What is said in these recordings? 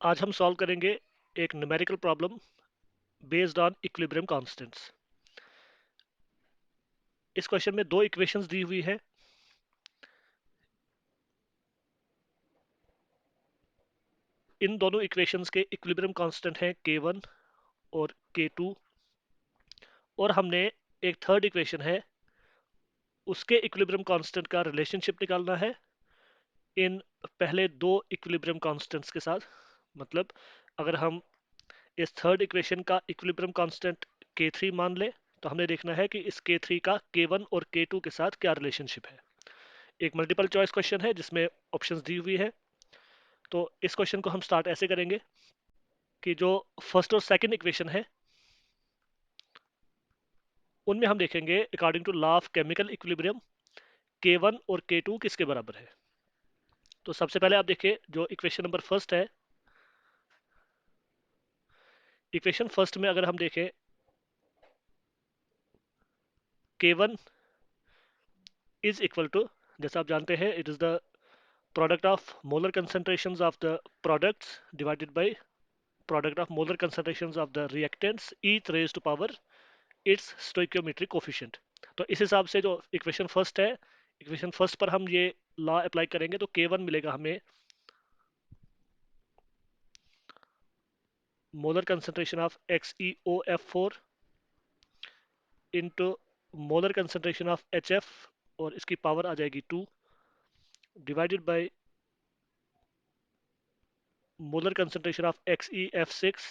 आज हम सॉल्व करेंगे एक numerical problem based on equilibrium constants. इस क्वेश्चन में दो इक्वेशंस दी हुई है। इन दोनों इक्वेशंस के इक्विलिब्रियम कांस्टेंट हैं k1 और k2, और हमने एक थर्ड इक्वेशन है उसके इक्विलिब्रियम कांस्टेंट का रिलेशनशिप निकालना है इन पहले दो इक्विलिब्रियम कांस्टेंट्स के साथ। मतलब अगर हम इस थर्ड इक्वेशन का इक्विलिब्रियम कांस्टेंट k3 मान ले, तो हमने देखना है कि इस k3 का k1 और k2 के साथ क्या रिलेशनशिप है। एक मल्टीपल चॉइस क्वेश्चन है जिसमें ऑप्शंस दी हुई है। तो इस क्वेश्चन को हम स्टार्ट ऐसे करेंगे कि जो फर्स्ट और सेकंड इक्वेशन है उनमें हम देखेंगे according to law of chemical equilibrium k1 और k2 किसके बराबर है। तो सबसे पहले आप देखिए जो इक्वेशन नंबर फर्स्ट है, इक्वेशन फर्स्ट में अगर हम देखें k1 इज इक्वल टू, जैसा आप जानते हैं, it is the product of molar concentrations of the products divided by product of molar concentrations of the reactants each raise to power its stoichiometric coefficient. तो इस हिसाब से जो इक्वेशन फर्स्ट है, इक्वेशन फर्स्ट पर हम ये लॉ अप्लाई करेंगे तो k1 मिलेगा हमें molar concentration of XeOF4 into molar concentration of HF, और इसकी पावर आ जाएगी 2, divided by molar concentration of XeF6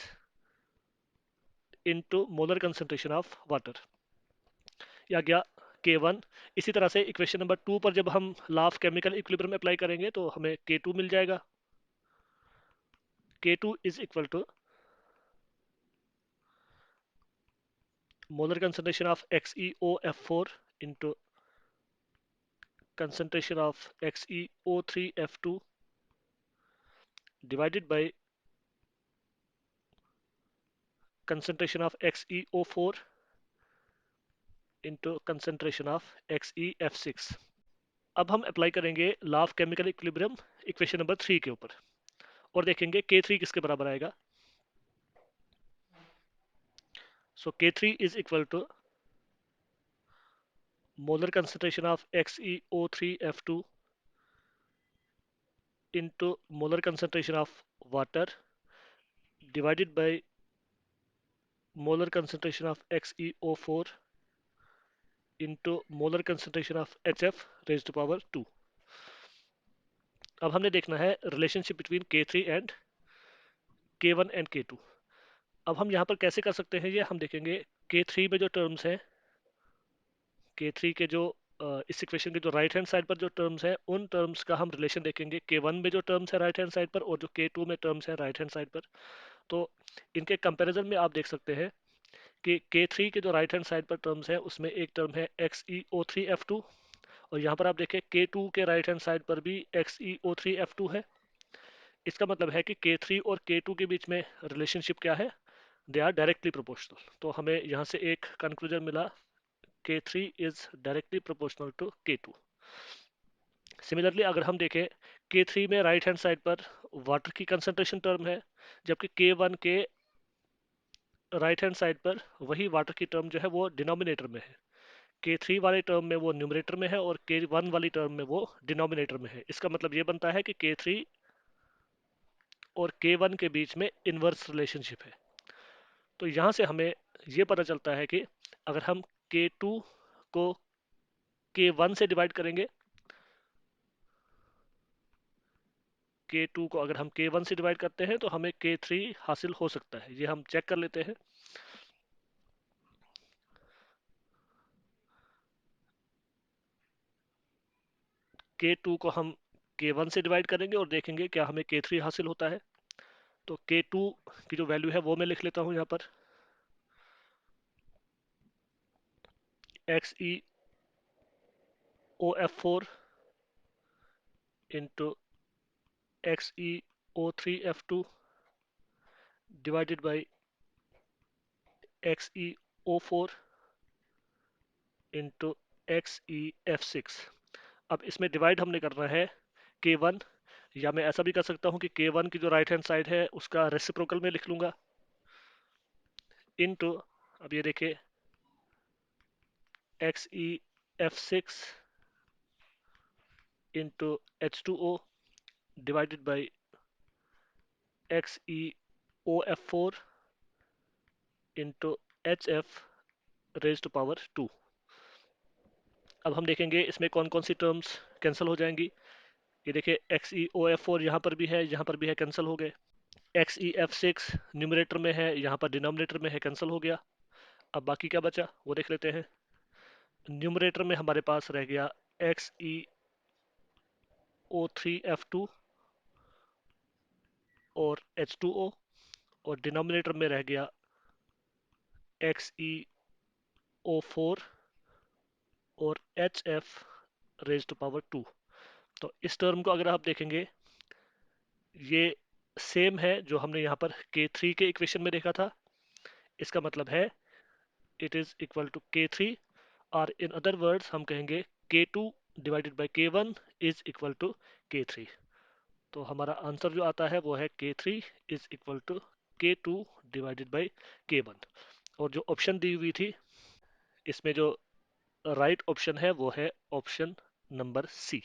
into molar concentration of water. या गया k1। इसी तरह से इक्वेशन नंबर 2 पर जब हम law of chemical equilibrium apply करेंगे तो हमें k2 मिल जाएगा। k2 is equal to molar concentration of XeOF4 into concentration of XeO3F2 divided by concentration of XeO4 into concentration of XeF6। अब हम अप्लाई करेंगे law of chemical equilibrium equation number 3 के ऊपर और देखेंगे k3 किसके बराबर आएगा। So k3 is equal to molar concentration of XeO3F2 into molar concentration of water divided by molar concentration of XeO4 into molar concentration of HF raised to power 2। अब हमने देखना है relationship between K3 and K1 and K2। अब हम यहाँ पर कैसे कर सकते हैं ये हम देखेंगे। K3 में जो टर्म्स हैं, K3 के जो इस इक्वेशन के जो राइट हैंड साइड पर जो टर्म्स हैं उन टर्म्स का हम रिलेशन देखेंगे K1 में जो टर्म्स है राइट हैंड साइड पर और जो K2 में टर्म्स है राइट हैंड साइड पर। तो इनके कंपैरिजन में आप देख सकते हैं कि K3 के जो राइट हैंड साइड पर टर्म्स है उसमें एक टर्म है XeO3F2, और यहाँ पर आप देखें K2 के राइट हैंड साइड पर भी XeO3F2 है। इसका मतलब है कि K3 और K2 के बीच में रिलेशनशिप क्या है, दे आर डायरेक्टली प्रोपोर्शनल। तो हमें यहाँ से एक कंक्लूजन मिला, K3 is directly proportional to K2। Similarly अगर हम देखें K3 में राइट हैंड साइड पर वाटर की कंसंट्रेशन टर्म है, जबकि K1 के राइट हैंड साइड पर वही वाटर की टर्म जो है वो डिनोमिनेटर में है। K3 वाले टर्म में वो न्यूमरेटर में है और K1 वाली टर्म में वो डिनोमिनेटर में है। इसका मतलब ये बनता है कि K3 और K1 के बीच में इनवर्स रिलेशनशिप है। तो यहाँ से हमें ये पता चलता है कि अगर हम K2 को K1 से डिवाइड करेंगे, K2 को अगर हम K1 से डिवाइड करते हैं तो हमें K3 हासिल हो सकता है। ये हम चेक कर लेते हैं। K2 को हम K1 से डिवाइड करेंगे और देखेंगे क्या हमें K3 हासिल होता है। तो K2 की जो वैल्यू है वो मैं लिख लेता हूँ यहाँ पर, XeOF4 into XeO3F2 divided by XeO4 into XeF6। अब इसमें डिवाइड हमने करना है K1, या मैं ऐसा भी कर सकता हूँ कि K1 की जो राइट हैंड साइड है उसका रेसिप्रोकल में लिख लूंगा, इनटू, अब ये देखिए, XeF6 into H2O divided by XeOF4 into HF raise to power 2। अब हम देखेंगे इसमें कौन कौन सी टर्म्स कैंसिल हो जाएंगी। ये देखिए, XeOF4 यहाँ पर भी है, यहाँ पर भी है, कैंसिल हो गए। XeF6 न्यूमरेटर में है, यहाँ पर डिनोमिनेटर में है, कैंसिल हो गया। अब बाकी क्या बचा वो देख लेते हैं। न्यूमरेटर में हमारे पास रह गया XeO3F2 और H2O, और डिनोमिनेटर में रह गया XeO4 और HF रेज टू पावर 2। तो इस टर्म को अगर आप देखेंगे, ये सेम है जो हमने यहाँ पर K3 के इक्वेशन में देखा था। इसका मतलब है it is equal to K3, और इन अदर वर्ड्स हम कहेंगे K2 divided by K1 is equal to K3। तो हमारा आंसर जो आता है वो है K3 is equal to K2 divided by K1। और जो ऑप्शन दी हुई थी, इसमें जो राइट ऑप्शन है वो है ऑप्शन नंबर सी।